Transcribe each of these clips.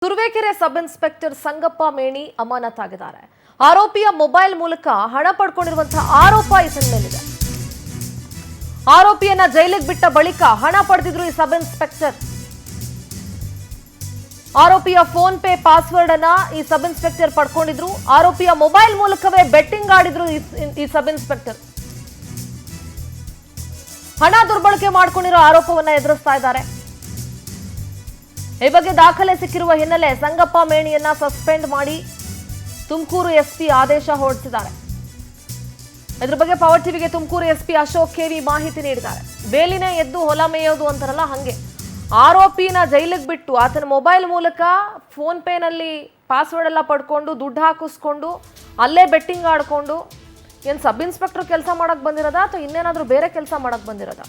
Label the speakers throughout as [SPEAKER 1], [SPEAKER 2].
[SPEAKER 1] Turuvekere sub inspector Sangappa Meni ಅಮಾನತಾಗಿದ್ದಾರೆ. ಆರೋಪಿಯ mobile ಮೂಲಕ ಹಣ ಪಡ್ಕೊಂಡಿರುವಂತಹ ಆರೋಪ ಈತನ ಮೇಲಿದೆ. ಆರೋಪಿಯನ್ನ ಜೈಲಿಗೆ ಬಿಟ್ಟ ಬಳಿಕ ಹಣ ಪಡೆದಿದ್ರು ಈ ಸಬ್ ಇನ್ಸ್ಪೆಕ್ಟರ್. ಆರೋಪಿಯ ಫೋನ್ ಪೇ ಪಾಸ್ವರ್ಡ್ ಅನ್ನ ಈ ಸಬ್ ಇನ್ಸ್ಪೆಕ್ಟರ್ ಪಡ್ಕೊಂಡಿದ್ರು. ಆರೋಪಿಯ ಮೊಬೈಲ್ ಮೂಲಕವೇ ಬೆಟ್ಟಿಂಗ್ ಆಡಿದ್ರು ಈ ಸಬ್ ಇನ್ಸ್ಪೆಕ್ಟರ್. ಹಣ ದುರ್ಬಳಕೆ ಮಾಡಿಕೊಂಡಿರೋ ಆರೋಪವನ್ನ ಎದುರಿಸ್ತಾ ಇದ್ದಾರೆ. ಈ ಬಗ್ಗೆ ದಾಖಲೆ ಸಿಕ್ಕಿರುವ ಹಿನ್ನೆಲೆ ಸಂಗಪ್ಪ ಮೇಣಿಯನ್ನ ಸಸ್ಪೆಂಡ್ ಮಾಡಿ ತುಮಕೂರು ಎಸ್ಪಿ ಆದೇಶ ಹೊರಡಿಸಿದ್ದಾರೆ. ಇದ್ರ ಬಗ್ಗೆ ಪವರ್ ಟಿವಿಗೆ ತುಮಕೂರು ಎಸ್ಪಿ ಅಶೋಕ್ ಕೆವಿ ಮಾಹಿತಿ ನೀಡಿದ್ದಾರೆ. ಬೇಲಿನೇ ಎದ್ದು ಹೊಲ ಮೇಯೋದು ಅಂತಾರಲ್ಲ ಹಂಗೆ ಆರೋಪಿನ ಜೈಲಿಗೆ ಬಿಟ್ಟು ಆತನ ಮೊಬೈಲ್ ಮೂಲಕ ಫೋನ್ ಪೇನಲ್ಲಿ ಪಾಸ್ವರ್ಡ್ ಎಲ್ಲ ಪಡ್ಕೊಂಡು ದುಡ್ಡು ಹಾಕಿಸ್ಕೊಂಡು ಅಲ್ಲೇ ಬೆಟ್ಟಿಂಗ್ ಆಡ್ಕೊಂಡು ಏನು ಸಬ್ ಇನ್ಸ್ಪೆಕ್ಟರ್ ಕೆಲಸ ಮಾಡಕ್ ಬಂದಿರೋದ ಅಥವಾ ಇನ್ನೇನಾದ್ರೂ ಬೇರೆ ಕೆಲಸ ಮಾಡಕ್ ಬಂದಿರೋದ?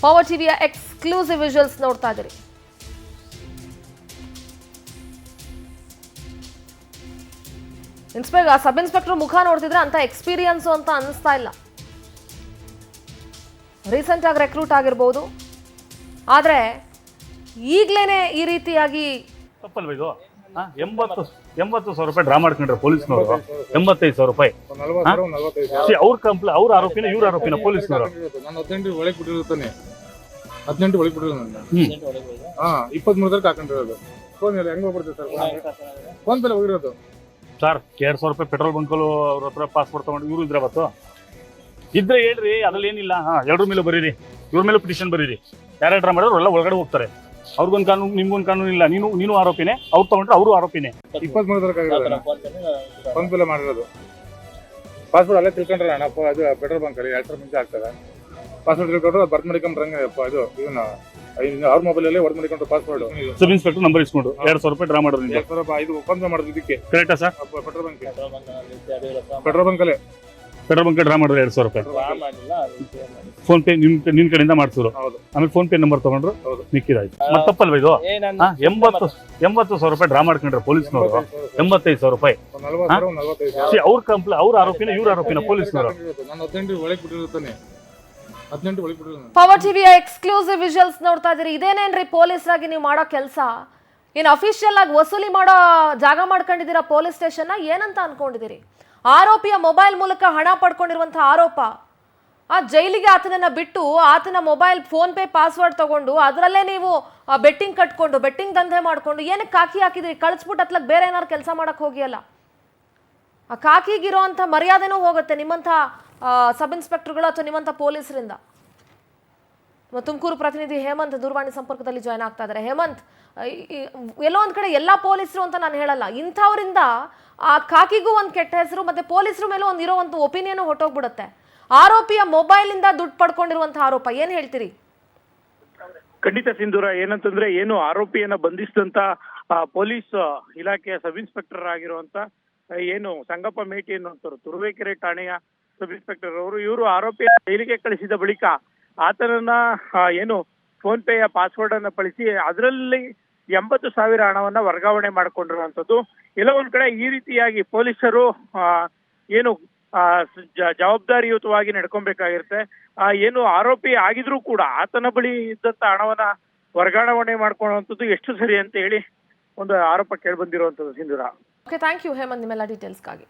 [SPEAKER 1] ಪವರ್ ಟಿವಿಯ ಎಕ್ಸ್ಕ್ಲೂಸಿವ್ ವಿಜುವಲ್ಸ್ ನೋಡ್ತಾ ಇದ್ದೀರಿ. ಸಬ್ ಇನ್ಸ್ಪೆಕ್ಟರ್ ಮುಖ ನೋಡ್ತಿದ್ರೆ ಅಂತ ಎಕ್ಸ್ಪೀರಿಯನ್ಸ್ ಅಂತ ಅನಿಸ್ತಾ ಇಲ್ಲ. ರೀಸೆಂಟ್ ಆಗಿ ರೆಕ್ರೂಟ್ ಆಗಿರ್ಬೋದು, ಆದ್ರೆ ಈಗ್ಲೇನೆ ಈ ರೀತಿಯಾಗಿ
[SPEAKER 2] ತಪ್ಪಲ್ವ ಇದು? 80,000 ರೂಪಾಯಿ ಡ್ರಾ ಮಾಡ್ಕೊಂಡ್ರೆ ಪೊಲೀಸ್ನವರು 85,000 ರೂಪಾಯಿ ಅವ್ರ ಆರೋಪಿನ ಇವ್ರ ಆರೋಪಿನ ಪೊಲೀಸ್ನವರು.
[SPEAKER 3] ನಾನು 18 ಒಳಗೆ ಬಿಟ್ಟಿರ್ತಾನೆ, 18 ಒಳಗೆ ಬಿಟ್ಟಿರೋದು ನನ್ನ 23 ಹಾಕೊಂಡಿರೋದು. ಫೋನ್ ಹೆಂಗ್ ಹೋಗ್ಬಿಡ್ತದೆ ಸರ್? ಫೋನ್ ಪೇಲೆ ಹೋಗಿರೋದು
[SPEAKER 2] ಸರ್. 200 ರೂಪಾಯಿ ಪೆಟ್ರೋಲ್ ಬಂಕಲು ಅವ್ರ ಹತ್ರ ಪಾಸ್ಪೋರ್ಟ್ ತಗೊಂಡು ಇವ್ರು ಇದ್ರೆ ಅವತ್ತು ಇದ್ರೆ ಹೇಳ್ರಿ, ಅದ್ರಲ್ಲಿ ಏನಿಲ್ಲ. ಎಲ್ಲರ ಮೇಲೂ ಬರೀರಿ, ಇವ್ರ ಮೇಲೂ ಪಿಟಿಷನ್ ಬರೀರಿ. ಯಾರ್ಯಾರು ಡ್ರಾ ಮಾಡೋರು ಎಲ್ಲ ಒಳಗಡೆ ಹೋಗ್ತಾರೆ. ಅವ್ರಿಗೊಂದು ಕಾನೂನು, ನಿಮ್ಗೊಂದು ಕಾನೂನು ಇಲ್ಲ. ನೀನು ಆರೋಪಿನೇ, ಅವ್ರು ತಗೊಂಡ್ರೆ ಅವರು ಆರೋಪಿನೇ.
[SPEAKER 3] 23 ಫೋನ್ ಪೇಲೆ ಮಾಡಿರೋದು. ಪಾಸ್ಪೋರ್ಟ್ ಅಲ್ಲೇ ತಿಳ್ಕೊಂಡ್ರೆ ಅಣ್ಣ, ಅದು ಪೆಟ್ರೋಲ್ ಬಂಕ್ ಅಲ್ಲಿ 2 ಮುಂಚೆ ಆಗ್ತದೆ. ಪಾಸ್ಪೋರ್ಟ್ ತಿಳ್ಕೊಂಡ್ರೆ ಬರ್ತ್ ಮಾಡಿಕೊಂಡ್ರಂಗೆ ಇದು ಇದನ್ನ ಅವ್ರ ಮೊಬೈಲ್ ಅಲ್ಲಿ ವರ್ಕ್ ಮಾಡಿಕೊಂಡು ಪಾಸ್ಪೋರ್ಟ್
[SPEAKER 2] ಸಬ್ ಇನ್ಸ್ಪೆಕ್ಟರ್ ನಂಬರ್ ಇಸ್ಕೊಂಡು 200 ರೂಪಾಯಿ ಡ್ರಾ ಮಾಡೋದು.
[SPEAKER 3] 200 ರೂಪಾಯಿ ಇದು ಫೋನ್ ಪೇ ಮಾಡೋದು. ಇದಕ್ಕೆ
[SPEAKER 2] ಕರೆಕ್ಟಾ ಸರ್?
[SPEAKER 3] ಪೆಟ್ರೋಲ್ ಬಂಕ್ ಅಲ್ಲೇ
[SPEAKER 2] ಪೆಟ್ರೋಲ್ ಬಂಕ್ ಡ್ರಾ ಮಾಡೋದು 200 ರೂಪಾಯಿ. ಫೋನ್ ಪೇ ನಿನ್ ಕಡೆಯಿಂದ ಮಾಡ್ಸಿದ್ರು. ಆಮೇಲೆ ಫೋನ್ ಪೇ ನಂಬರ್ ತಗೊಂಡ್ರು, ಮಿಕ್ಕಿದಾಯ್ತು. ಮತ್ತೆ ತಪ್ಪಲ್ವ ಇದು? 80,000 ರೂಪಾಯಿ ಡ್ರಾ ಮಾಡ್ಕೊಂಡ್ರೆ ಪೊಲೀಸ್ನವರು 85,000 ರೂಪಾಯಿ ಅವ್ರ ಆರೋಪಿನ ಇವ್ರ ಆರೋಪಿನ ಪೊಲೀಸ್ನವರು.
[SPEAKER 3] ನಾನು 18 ಒಳಗೆ ಬಿಟ್ಟಿರ್ತಾನೆ, 18 ಒಳಗೆ ಬಿಟ್ಟಿರೋದು.
[SPEAKER 1] ಪವರ್ ಟಿವಿಯ ಎಕ್ಸ್ಕ್ಲೂಸಿವ್ ವಿಜುವಲ್ಸ್ ನೋಡ್ತಾ ಇದ್ದೀರಿ. ಇದೇನೇನ್ರಿ ಪೊಲೀಸರಾಗಿ ನೀವು ಮಾಡೋ ಕೆಲಸ? ಏನು ಅಫಿಷಿಯಲ್ ಆಗಿ ವಸೂಲಿ ಮಾಡೋ ಜಾಗ ಮಾಡ್ಕೊಂಡಿದ್ದೀರಾ ಪೊಲೀಸ್ ಸ್ಟೇಷನ್? ಏನಂತ ಅನ್ಕೊಂಡಿದ್ದೀರಿ? ಆರೋಪಿಯ ಮೊಬೈಲ್ ಮೂಲಕ ಹಣ ಪಡ್ಕೊಂಡಿರುವಂತಹ ಆರೋಪ. ಆ ಜೈಲಿಗೆ ಆತನನ್ನ ಬಿಟ್ಟು ಆತನ ಮೊಬೈಲ್ ಫೋನ್ ಪೇ ಪಾಸ್ವರ್ಡ್ ತಗೊಂಡು ಅದರಲ್ಲೇ ನೀವು ಬೆಟ್ಟಿಂಗ್ ಕಟ್ಕೊಂಡು ಬೆಟ್ಟಿಂಗ್ ದಂಧೆ ಮಾಡ್ಕೊಂಡು ಏನಕ್ಕೆ ಕಾಕಿ ಹಾಕಿದ್ರಿ? ಕಳಿಸ್ಬಿಟ್ಟು ಅತ್ಲಾಗ ಬೇರೆ ಏನಾದ್ರು ಕೆಲಸ ಮಾಡಕ್ ಹೋಗಿಯಲ್ಲ. ಆ ಕಾಕಿಗಿರೋ ಅಂತ ಮರ್ಯಾದೆನೂ ಹೋಗುತ್ತೆ ನಿಮ್ಮಂಥ ಸಬ್ ಇನ್ಸ್ಪೆಕ್ಟರ್ಗಳು ಅಥವಾ ನಿಮ್ಮಂಥ ಪೊಲೀಸರಿಂದ. ತುಮಕೂರು ಪ್ರತಿನಿಧಿ ಹೇಮಂತ್ ದೂರವಾಣಿ ಸಂಪರ್ಕದಲ್ಲಿ ಜಾಯ್ನ್ ಆಗ್ತಾ ಇದ್ದಾರೆ. ಹೇಮಂತ್, ಎಲ್ಲೋ ಒಂದ್ ಕಡೆ ಎಲ್ಲಾ ಪೊಲೀಸರು ಅಂತ ನಾನು ಹೇಳಲ್ಲ, ಇಂಥವರಿಂದ ಆ ಕಾಕಿಗೂ ಒಂದು ಕೆಟ್ಟ ಹೆಸರು ಮತ್ತೆ ಪೊಲೀಸರು ಮೇಲೂ ಇರೋ ಒಂದು ಒಪಿನಿಯನ್ ಹೊಟ್ಟೋಗ್ಬಿಡುತ್ತೆ. ಆರೋಪಿಯ ಮೊಬೈಲ್ ಇಂದ ದುಡ್ಡು ಪಡ್ಕೊಂಡಿರುವಂತಹ ಆರೋಪ, ಏನ್ ಹೇಳ್ತೀರಿ?
[SPEAKER 4] ಖಂಡಿತ ಸಿಂಧೂರ, ಏನಂತಂದ್ರೆ ಏನು ಆರೋಪಿಯನ್ನ ಬಂಧಿಸಿದಂತ ಪೊಲೀಸ್ ಇಲಾಖೆಯ ಸಬ್ ಇನ್ಸ್ಪೆಕ್ಟರ್ ಆಗಿರುವಂತ ಏನು ಸಂಗಪ್ಪ ಮೇಟಿ ಅನ್ನುವಂಥವ್ರು, ತುರುವೇಕೆರೆ ಠಾಣೆಯ ಸಬ್ ಇನ್ಸ್ಪೆಕ್ಟರ್ ಇವರು ಆರೋಪಿಯ ಜೈಲಿಗೆ ಕಳಿಸಿದ ಬಳಿಕ ಆತನನ್ನ ಏನು ಫೋನ್ ಪೇಯ ಪಾಸ್ವರ್ಡ್ ಅನ್ನ ಬಳಸಿ ಅದರಲ್ಲಿ 80,000 ಹಣವನ್ನ ವರ್ಗಾವಣೆ ಮಾಡಿಕೊಂಡಿರುವಂತದ್ದು. ಎಲ್ಲ ಒಂದ್ ಕಡೆ ಈ ರೀತಿಯಾಗಿ ಪೊಲೀಸರು ಏನು ಜವಾಬ್ದಾರಿಯುತವಾಗಿ ನಡ್ಕೊಬೇಕಾಗಿರುತ್ತೆ. ಏನು ಆರೋಪಿ ಆಗಿದ್ರು ಕೂಡ ಆತನ ಬಳಿ ಇದ್ದಂತ ಹಣವನ್ನ ವರ್ಗಾವಣೆ ಮಾಡ್ಕೊಳ್ಳುವಂಥದ್ದು ಎಷ್ಟು ಸರಿ ಅಂತ ಹೇಳಿ ಒಂದು ಆರೋಪ ಕೇಳಿ ಬಂದಿರುವಂತದ್ದು ಸಿಂಧೂರ.
[SPEAKER 1] ಓಕೆ, ಥ್ಯಾಂಕ್ ಯು ಹೇಮಂತ್ ನಿಮ್ಮೆಲ್ಲ ಡೀಟೇಲ್ಸ್ಗಾಗಿ.